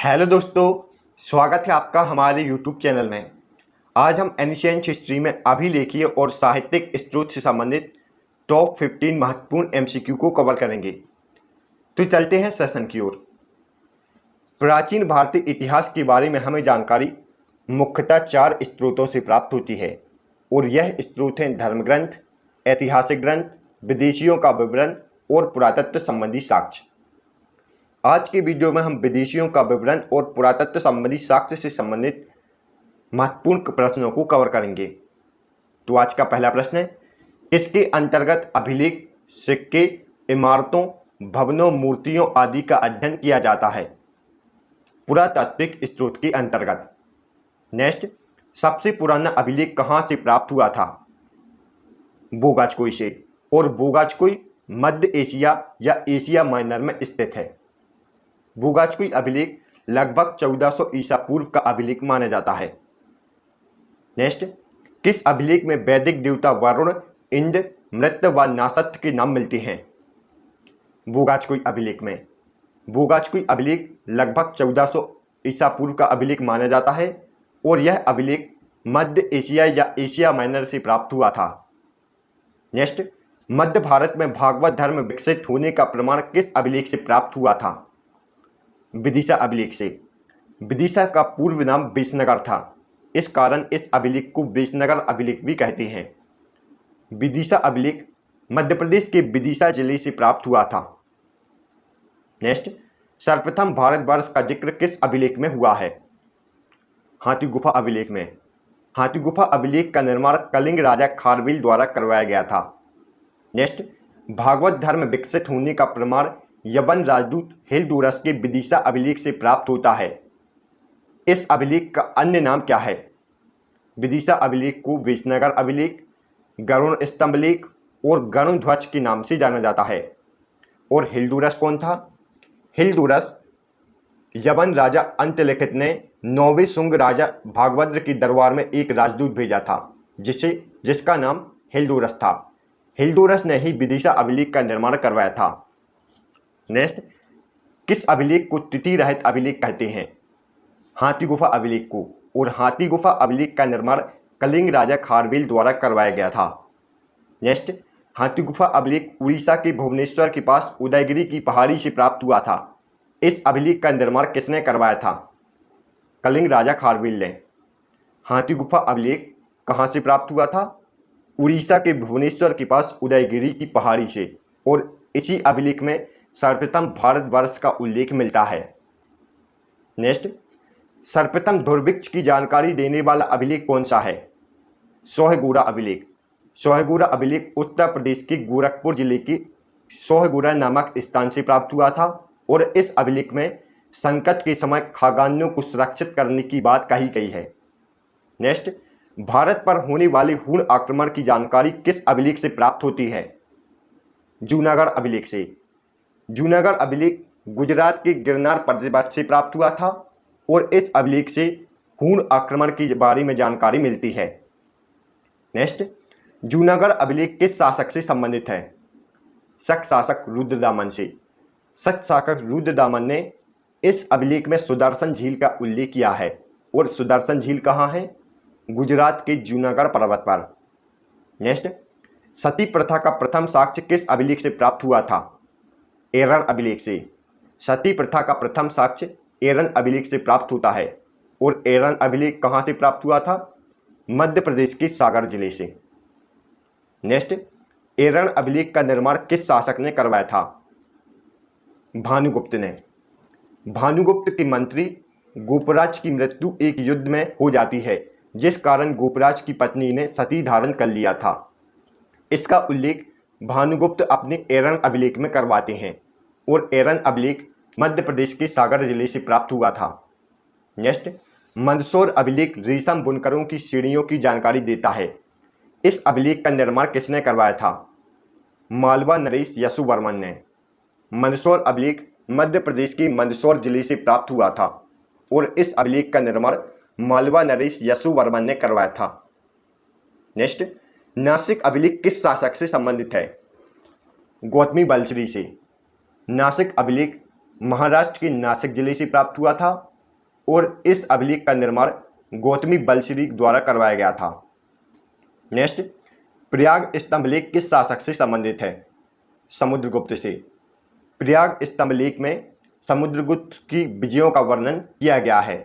Hello दोस्तों, स्वागत है आपका हमारे यूट्यूब चैनल में। आज हम एंशिएंट हिस्ट्री में अभिलेखीय और साहित्यिक स्रोत से संबंधित टॉप 15 महत्वपूर्ण एमसीक्यू को कवर करेंगे। तो चलते हैं सेशन की ओर। प्राचीन भारतीय इतिहास के बारे में हमें जानकारी मुख्यतः 4 स्रोतों से प्राप्त होती है और यह स्रोत हैं धर्मग्रंथ, ऐतिहासिक ग्रंथ, विदेशियों का विवरण और पुरातत्व संबंधी साक्ष्य। आज के वीडियो में हम विदेशियों का विवरण और पुरातत्व संबंधी साक्ष्य से संबंधित महत्वपूर्ण प्रश्नों को कवर करेंगे। तो आज का पहला प्रश्न है, किसके अंतर्गत अभिलेख, सिक्के, इमारतों, भवनों, मूर्तियों आदि का अध्ययन किया जाता है? पुरातात्विक स्रोत के अंतर्गत। नेक्स्ट, सबसे पुराना अभिलेख कहाँ से प्राप्त हुआ था? बोगाचकोई से, और बोगाचकोई मध्य एशिया या एशिया माइनर में स्थित है। बोगाचकोई अभिलेख लगभग 1400 ईसा पूर्व का अभिलेख माना जाता है। नेक्स्ट, किस अभिलेख में वैदिक देवता वरुण, इंद्र, मृत्य व नासत्य के नाम मिलते हैं? बोगाचकोई अभिलेख में। बोगाचकोई अभिलेख लगभग 1400 ईसा पूर्व का अभिलेख माना जाता है और यह अभिलेख मध्य एशिया या एशिया माइनर से प्राप्त हुआ था। नेक्स्ट, मध्य भारत में भागवत धर्म विकसित होने का प्रमाण किस अभिलेख से प्राप्त हुआ था? विदिशा अभिलेख से। विदिशा का पूर्व नाम विजयनगर था, इस कारण इस अभिलेख को विजयनगर अभिलेख भी कहते हैं। विदिशा अभिलेख मध्य प्रदेश के विदिशा जिले से प्राप्त हुआ था। नेक्स्ट, सर्वप्रथम भारतवर्ष का जिक्र किस अभिलेख में हुआ है? हाथी गुफा अभिलेख में। हाथी गुफा अभिलेख का निर्माण कलिंग राजा खारवेल द्वारा करवाया गया था। नेक्स्ट, भागवत धर्म विकसित होने का प्रमाण यवन राजदूत हेलडोरस के विदिशा अभिलेख से प्राप्त होता है। इस अभिलेख का अन्य नाम क्या है? विदिशा अभिलेख को विजयनगर अभिलेख, गरुण स्तंभलेख और गरुण ध्वज के नाम से जाना जाता है। और हेलडोरस कौन था? हेलडोरस यवन राजा अंतलिखित ने 9वें शुंग राजा भागवद्र के दरबार में एक राजदूत भेजा था जिसका नाम हेलडोरस था। हेलडोरस ने ही विदिशा अभिलेख का निर्माण करवाया था। नेक्स्ट, किस अभिलेख को तिथि रहित अभिलेख कहते हैं? हाथी गुफा अभिलेख को। और हाथी गुफा अभिलेख का निर्माण कलिंग राजा खारवेल द्वारा करवाया गया था। नेक्स्ट, हाथी गुफा अभिलेख उड़ीसा के भुवनेश्वर के पास उदयगिरी की पहाड़ी से प्राप्त हुआ था। इस अभिलेख का निर्माण किसने करवाया था? कलिंग राजा खारवेल ने। हाथी गुफा अभिलेख कहाँ से प्राप्त हुआ था? उड़ीसा के भुवनेश्वर के पास उदयगिरी की पहाड़ी से। और इसी अभिलेख में सर्वप्रथम भारतवर्ष का उल्लेख मिलता है। नेक्स्ट, सर्वप्रथम दुर्भिक्ष की जानकारी देने वाला अभिलेख कौन सा है? सोहगोरा अभिलेख। सोहगोरा अभिलेख उत्तर प्रदेश के गोरखपुर जिले के सोहगोरा नामक स्थान से प्राप्त हुआ था और इस अभिलेख में संकट के समय खाद्यान्नों को सुरक्षित करने की बात कही गई है। नेक्स्ट, भारत पर होने वाले हूण आक्रमण की जानकारी किस अभिलेख से प्राप्त होती है? जूनागढ़ अभिलेख से। जूनागढ़ अभिलेख गुजरात के गिरनार पर्वत से प्राप्त हुआ था और इस अभिलेख से हूण आक्रमण के बारे में जानकारी मिलती है। नेक्स्ट, जूनागढ़ अभिलेख किस शासक से संबंधित है? शक शासक रुद्रदामन से। शक शासक रुद्रदामन ने इस अभिलेख में सुदर्शन झील का उल्लेख किया है और सुदर्शन झील कहाँ है? गुजरात के जूनागढ़ पर्वत पर। नेक्स्ट, सती प्रथा का प्रथम साक्ष्य किस अभिलेख से प्राप्त हुआ था? एरन अभिलेख से। सती प्रथा का प्रथम साक्ष्य एरन अभिलेख से प्राप्त होता है और एरन अभिलेख कहाँ से प्राप्त हुआ था? मध्य प्रदेश के सागर जिले से। नेक्स्ट, एरन अभिलेख का निर्माण किस शासक ने करवाया था? भानुगुप्त ने। भानुगुप्त के मंत्री गोपराज की मृत्यु एक युद्ध में हो जाती है जिस कारण गोपराज की पत्नी ने सती धारण कर लिया था। इसका उल्लेख भानुगुप्त अपने एरन अभिलेख में करवाते हैं और एरन अभिलेख मध्य प्रदेश के सागर जिले से प्राप्त हुआ था। नेक्स्ट, मंदसौर अभिलेख रेशम बुनकरों की सीढ़ियों की जानकारी देता है। इस अभिलेख का निर्माण किसने करवाया था? मालवा नरेश यशुवर्मन ने। मंदसौर अभिलेख मध्य प्रदेश के मंदसौर जिले से प्राप्त हुआ था और इस अभिलेख का निर्माण मालवा नरेश यशुवर्मन ने करवाया था। नेक्स्ट, नासिक अभिलेख किस शासक से संबंधित है? गौतमी बलश्री से। नासिक अभिलेख महाराष्ट्र के नासिक जिले से प्राप्त हुआ था और इस अभिलेख का निर्माण गौतमी बलश्री द्वारा करवाया गया था। नेक्स्ट, प्रयाग स्तंभ लेख किस शासक से संबंधित है? समुद्रगुप्त से। प्रयाग स्तंभ लेख में समुद्रगुप्त की विजयों का वर्णन किया गया है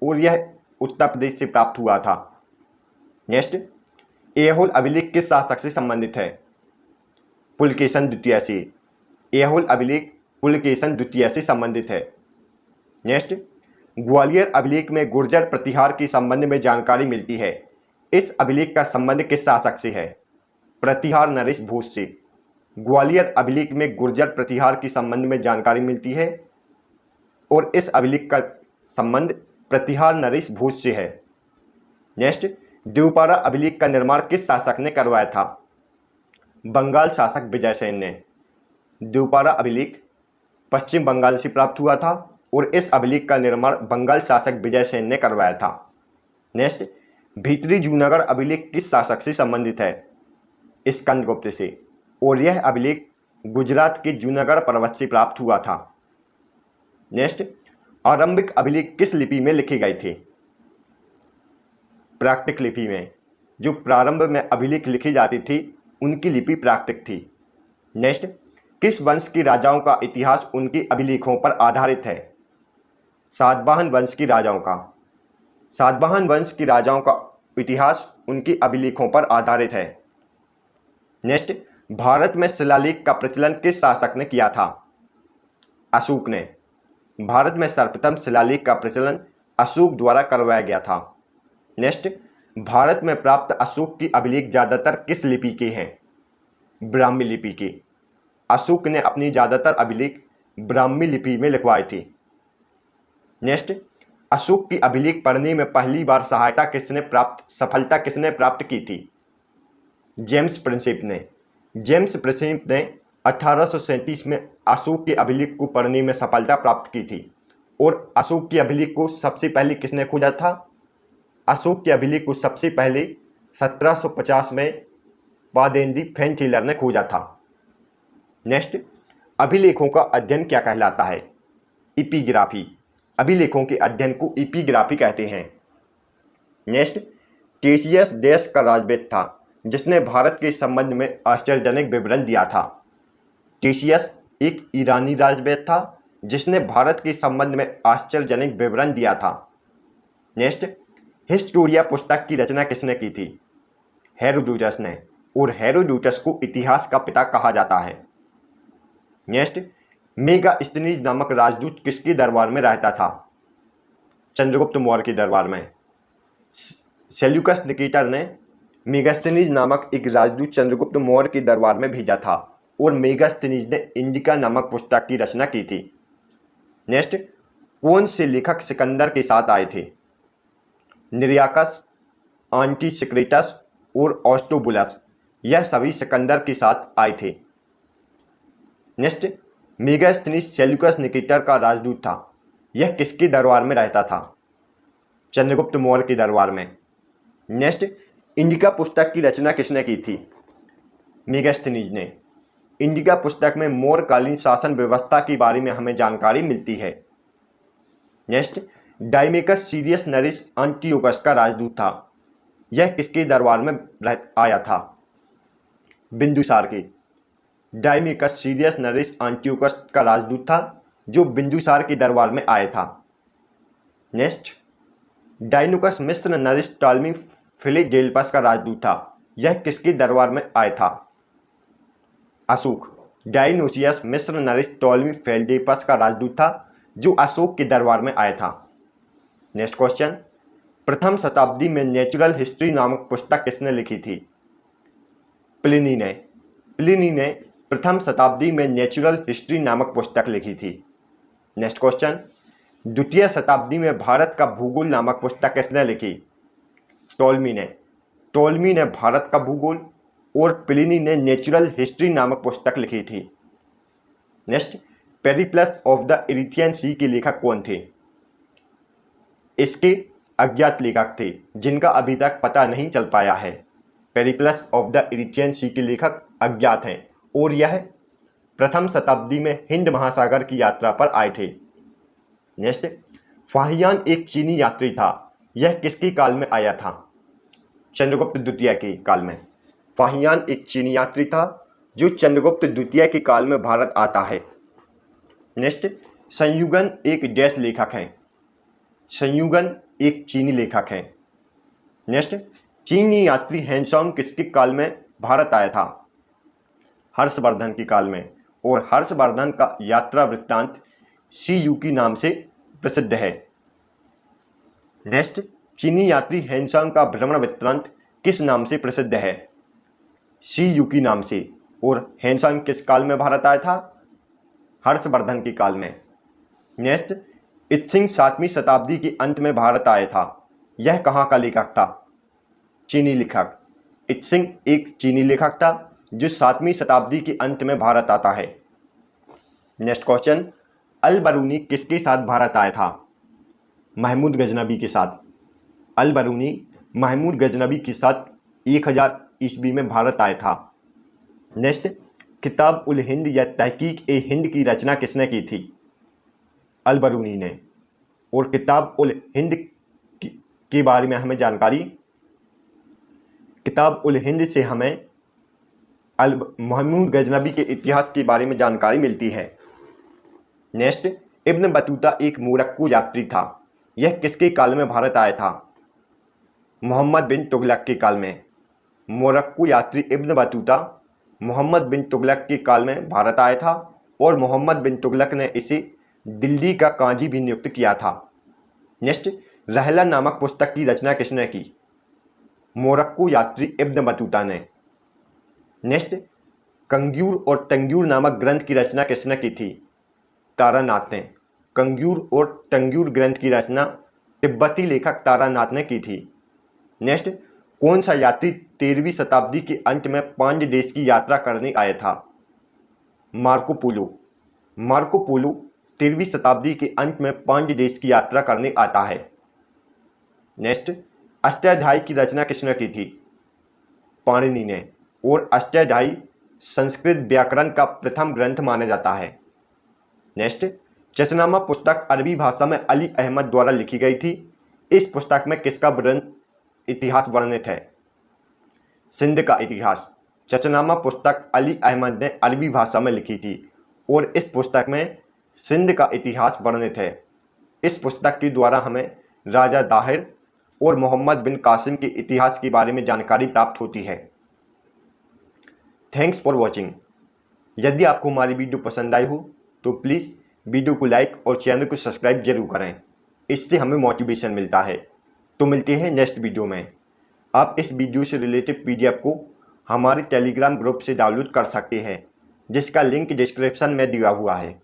और यह उत्तर प्रदेश से प्राप्त हुआ था। नेक्स्ट, ऐहोल अभिलेख किस शासक से संबंधित है? पुलकेशन द्वितीय से। ऐहोल अभिलेख पुलकेशन द्वितीय से संबंधित है। नेक्स्ट, ग्वालियर अभिलेख में गुर्जर प्रतिहार के संबंध में जानकारी मिलती है। इस अभिलेख का संबंध किस शासक से है? प्रतिहार नरेश भोज से। ग्वालियर अभिलेख में गुर्जर प्रतिहार के संबंध में जानकारी मिलती है और इस अभिलेख का संबंध प्रतिहार नरेश भोज से है। नेक्स्ट, देवपारा अभिलेख का निर्माण किस शासक ने करवाया था? बंगाल शासक विजयसेन ने। देवपारा अभिलेख पश्चिम बंगाल से प्राप्त हुआ था और इस अभिलेख का निर्माण बंगाल शासक विजयसेन ने करवाया था। नेक्स्ट, भीतरी जूनागढ़ अभिलेख किस शासक से संबंधित है? स्कंदगुप्त से और यह अभिलेख गुजरात के जूनागढ़ पर्वत से प्राप्त हुआ था। नेक्स्ट, आरंभिक अभिलेख किस लिपि में लिखे गए थे? प्राकृतिक लिपि में। जो प्रारंभ में अभिलेख लिखी जाती थी उनकी लिपि प्राकृतिक थी। नेक्स्ट, किस वंश के राजाओं का इतिहास उनके अभिलेखों पर आधारित है? सातवाहन वंश के राजाओं का। सातवाहन वंश के राजाओं का इतिहास उनके अभिलेखों पर आधारित है। नेक्स्ट, भारत में शिलालेख का प्रचलन किस शासक ने किया था? अशोक ने। भारत में सर्वप्रथम शिलालेख का प्रचलन अशोक द्वारा करवाया गया था। नेक्स्ट, भारत में प्राप्त अशोक की अभिलेख ज़्यादातर किस लिपि के हैं? ब्राह्मी लिपि के। अशोक ने अपनी ज़्यादातर अभिलेख ब्राह्मी लिपि में लिखवाए थे। नेक्स्ट, अशोक की अभिलेख पढ़ने में पहली बार सफलता किसने प्राप्त की थी? जेम्स प्रिंसेप ने। जेम्स प्रिंसेप ने 1837 में अशोक के अभिलेख को पढ़ने में सफलता प्राप्त की थी। और अशोक की अभिलेख को सबसे पहले किसने खोजा था? अशोक के अभिलेख को सबसे पहले 1750 में पादेंदी फेनथिलर ने खोजा था। नेक्स्ट, अभिलेखों का अध्ययन क्या कहलाता है? एपिग्राफी। अभिलेखों के अध्ययन को एपिग्राफी कहते हैं। नेक्स्ट, टेशियस देश का राजवैद्य था जिसने भारत के संबंध में आश्चर्यजनक विवरण दिया था। टेशियस एक ईरानी राजवैद्य था जिसने भारत के संबंध में आश्चर्यजनक विवरण दिया था। नेक्स्ट, हिस्टोरिया पुस्तक की रचना किसने की थी? हेरोडोटस ने। और हेरोडोटस को इतिहास का पिता कहा जाता है। नेक्स्ट, मेगास्थनीज नामक राजदूत किसके दरबार में रहता था? चंद्रगुप्त मौर्य के दरबार में। सेल्यूकस निकेटर ने मेगास्थनीज नामक एक राजदूत चंद्रगुप्त मौर्य के दरबार में भेजा था और मेगास्थनीज ने इंडिका नामक पुस्तक की रचना की थी। नेक्स्ट, कौन से लेखक सिकंदर के साथ आए थे? निरियाकस, एंटिसिक्रेटस और ऑस्टोबुलस। यह सभी सिकंदर के साथ आए थे। नेक्स्ट, मेगास्थनीज सेल्यूकस निकेटर का राजदूत था। यह किसके दरबार में रहता था? चंद्रगुप्त मौर्य के दरबार में। नेक्स्ट, इंडिका पुस्तक की रचना किसने की थी? मेगास्थनीज ने। इंडिका पुस्तक में मौर्यकालीन शासन व्यवस्था के बारे में हमें जानकारी मिलती है। नेक्स्ट, डायमेकस सीरियस नरेश एंटियोकस का राजदूत था। यह किसके दरबार में आया था? बिंदुसार के। डायमेकस सीरियस नरेश एंटियोकस का राजदूत था जो बिंदुसार के दरबार में आया था। नेक्स्ट, डायनुकस मिस्र नरेश टॉलमी फिलेडेल्फस का राजदूत था। यह किसके दरबार में आया था? अशोक। डायनोसियस मिस्र नरेश टॉलमी फिलेडेल्फस का राजदूत था जो अशोक के दरबार में आया था। नेक्स्ट क्वेश्चन, प्रथम शताब्दी में नेचुरल हिस्ट्री नामक पुस्तक किसने लिखी थी? प्लिनी ने। प्लिनी ने प्रथम शताब्दी में नेचुरल हिस्ट्री नामक पुस्तक लिखी थी। नेक्स्ट क्वेश्चन, द्वितीय शताब्दी में भारत का भूगोल नामक पुस्तक किसने लिखी? टॉलमी ने। टॉलमी ने भारत का भूगोल और प्लिनी ने नेचुरल हिस्ट्री नामक पुस्तक लिखी थी। नेक्स्ट, पेरिप्लस ऑफ द इरिथियन सी के लेखक कौन थे? इसके अज्ञात लेखक थे जिनका अभी तक पता नहीं चल पाया है। पेरिप्लस ऑफ द इरिथियन सी के लेखक अज्ञात हैं और यह प्रथम शताब्दी में हिंद महासागर की यात्रा पर आए थे। नेक्स्ट, फाहियान एक चीनी यात्री था। यह किसके काल में आया था? चंद्रगुप्त द्वितीय के काल में। फाहियान एक चीनी यात्री था जो चंद्रगुप्त द्वितीय के काल में भारत आता है। नेक्स्ट, संयुगन एक डैश लेखक हैं। संयुगन एक चीनी लेखक हैं। नेक्स्ट, चीनी यात्री हेनसोंग किसके काल में भारत आया था? हर्षवर्धन के काल में। और हर्षवर्धन का यात्रा वृत्तांत सीयूकी नाम से प्रसिद्ध है। नेक्स्ट, चीनी यात्री हेनसोंग का भ्रमण वृत्तांत किस नाम से प्रसिद्ध है? सीयूकी नाम से। और हेनसोंग किस काल में भारत आया था? हर्षवर्धन के काल में। नेक्स्ट, इत्सिंग 7वीं शताब्दी के अंत में भारत आया था। यह कहाँ का लेखक था? चीनी लेखक। इत्सिंग एक चीनी लेखक था जो 7वीं शताब्दी के अंत में भारत आता है। नेक्स्ट क्वेश्चन, अल बरूनी किसके साथ भारत आया था? महमूद गजनबी के साथ। अल बरूनी महमूद गजनबी के साथ 1000 ईस्वी में भारत आया था। नेक्स्ट, किताब उल हिंद या तहकीक ए हिंद की रचना किसने की थी? अल बरूनी ने। और किताब उल हिंद के बारे में हमें जानकारी, किताब उल हिंद से हमें महमूद गजनबी के इतिहास के बारे में जानकारी मिलती है। नेक्स्ट, इब्न बतूता एक मोरक्को यात्री था। यह किसके काल में भारत आया था? मोहम्मद बिन तुगलक के काल में। मोरक्को यात्री इब्न बतूता मोहम्मद बिन तुगलक के काल में भारत आया था और मोहम्मद बिन तुगलक ने इसे दिल्ली का काजी भी नियुक्त किया था। नेक्स्ट, रहला नामक पुस्तक की रचना किसने की? मोरक्को यात्री इब्न बतूता ने। नेक्स्ट, कंग्यूर और टंग्यूर नामक ग्रंथ की रचना किसने की थी? तारानाथ ने। कंग्यूर और टंग्यूर ग्रंथ की रचना तिब्बती लेखक तारानाथ ने की थी। नेक्स्ट, कौन सा यात्री 13वीं शताब्दी के अंत में पांच देश की यात्रा करने आया था? Marco Polo. मार्को पोलो 13वीं शताब्दी के अंत में पांच देश की यात्रा करने आता है। नेक्स्ट, अष्टाध्यायी की रचना किसने की थी? पाणिनि ने। और अष्टाध्यायी संस्कृत व्याकरण का प्रथम ग्रंथ माना जाता है। नेक्स्ट, चचनामा पुस्तक अरबी भाषा में अली अहमद द्वारा लिखी गई थी। इस पुस्तक में किसका इतिहास वर्णित है? सिंध का इतिहास। चचनामा पुस्तक अली अहमद ने अरबी भाषा में लिखी थी और इस पुस्तक में सिंध का इतिहास वर्णित है। इस पुस्तक के द्वारा हमें राजा दाहिर और मोहम्मद बिन कासिम के इतिहास के बारे में जानकारी प्राप्त होती है। Thanks for watching. यदि आपको हमारी वीडियो पसंद आई हो तो प्लीज़ वीडियो को लाइक और चैनल को सब्सक्राइब जरूर करें। इससे हमें मोटिवेशन मिलता है। तो मिलते हैं नेक्स्ट वीडियो में। आप इस वीडियो से रिलेटेड PDF को हमारे टेलीग्राम ग्रुप से डाउनलोड कर सकते हैं जिसका लिंक डिस्क्रिप्शन में दिया हुआ है।